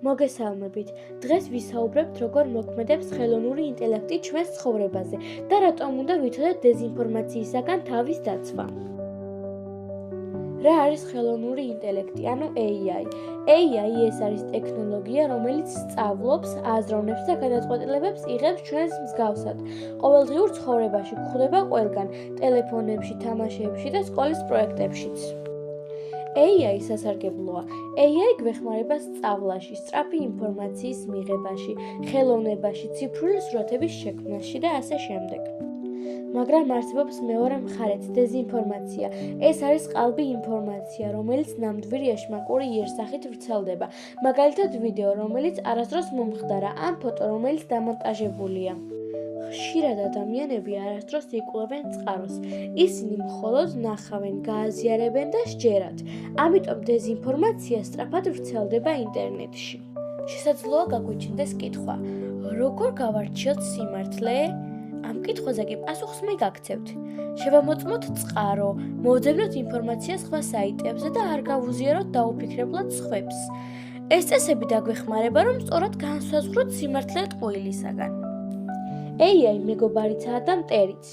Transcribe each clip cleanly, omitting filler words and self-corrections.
მოგესალმებით. დღეს ვისაუბრებთ, როგორ მოქმედებს ხელოვნური ინტელექტი ჩვენს ცხოვრებაზე და რატომ უნდა ვიცოდეთ დეზინფორმაციისაგან თავის დაცვა. რა არის ხელოვნური ინტელექტი, ანუ AI? AI ეს არის ტექნოლოგია, რომელიც სწავლობს, აზროვნებს და გადაწყვეტილებებს იღებს ჩვენს მსგავსად. ყოველდღიურ ცხოვრებაში გვხვდება ყველგან, ტელეფონებში, თამაშებში და სკოლის პროექტებშიც. AI სასარგებლოა. AI გვეხმარება სწავლაში, სწრაფი ინფორმაციის მიღებაში, ხელოვნებაში, ციფრული სურათების შექმნაში და ასე შემდეგ. მაგრამ არსებობს მეორე მხარეც, დეზინფორმაცია. ეს არის ყალბი ინფორმაცია, რომელიც ნამდვილი ეშმაკური იერსახით ვრცელდება. მაგალითად, ვიდეო, რომელიც არასდროს მომხდარა, ან ფოტო, რომელიც დამონტაჟებულია. ხშირად ადამიანები არასდროს იკვლევენ წყაროს. ისინი მხოლოდ ნახავენ, გააზიარებენ და სჯერათ. ამიტომ დეზინფორმაცია სწრაფად ვრცელდება ინტერნეტში. შესაძლოა გაგვიჩნდეს კითხვა: როგორ გავარჩიოთ სიმართლე? ამ კითხვაზე კი პასუხს მე გაგცევთ. შევამოწმოთ წყარო, მოვძებნოთ ინფორმაცია სხვა საიტებზე და არ გავუზიაროთ დაუფიქრებლად სხვებს. ეს წესები დაგვეხმარება, რომ სწორად განსაზღვროთ სიმართლე ტყუილისაგან. AI მეგობარიცაა და მტერიც.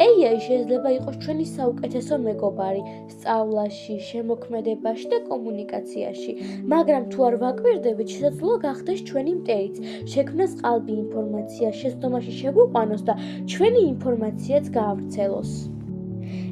AI შეიძლება იყოს ჩვენი საუკეთესო მეგობარი სწავლაში, შემოქმედებაში და კომუნიკაციაში, მაგრამ თუ არ ვაკვირდებით, შესაძლოა გახდეს ჩვენი მტერიც, შექმნას ყალბი ინფორმაცია, შეცდომაში შეგვიყვანოს და ჩვენი ინფორმაციაც გაავრცელოს.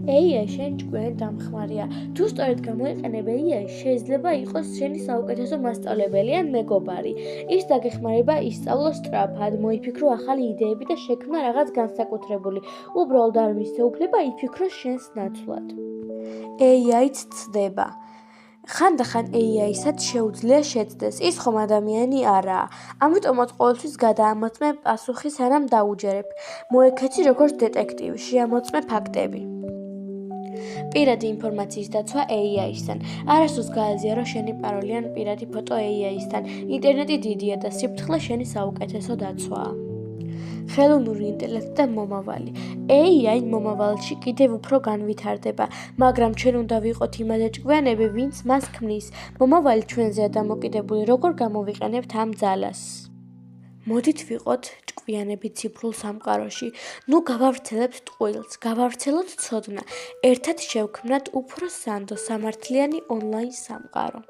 AI შენ ჭკვიან დამხმარია. თუ სწორედ გამოიყენებ AI, შეიძლება იყოს შენი საუკეთესო მასწავლებელი ან მეგობარი. ის დაგეხმარება ისწავლოს სწრაფად, მოიფიქრო ახალი იდეები და შექმნა რაღაც განსაკუთრებული. უბრალოდ არ მისცეუფლება იფიქროს შენს ნაცვლად. AI-ც ცდება. ხანდახან AI-საც შეუძლია შეცდეს, ის ხომ ადამიანი არაა. ამიტომაც ყოველთვის გადაამოწმე პასუხი, სანამ დაუჯერებ. მოექეცი როგორც დეტექტივი, შეამოწმე ფაქტები. პირადი ინფორმაციის დაცვა AI-სთან. არასდროს გააზიარო შენი პაროლი ან პირადი ფოტო AI-სთან. ინტერნეტი დიდია და სიფრთხილე შენი საუკეთესო დაცვაა. ხელოვნური ინტელექტი და მომავალი. AI მომავალში კიდევ უფრო განვითარდება, მაგრამ ჩვენ უნდა ვიყოთ იმაზე ჭკვიანები, ვინც მას ქმნის. მომავალი ჩვენზეა დამოკიდებული, როგორ გამოვიყენებთ ამ ძალას. მოდით ვიყოთ ჭკვიანები ციფრულ სამყაროში. ნუ გავავრცელებთ ტყუილს, გავავრცელოთ ცოდნა. ერთად შევქმნათ უფრო სანდო, სამართლიანი ონლაინ სამყარო.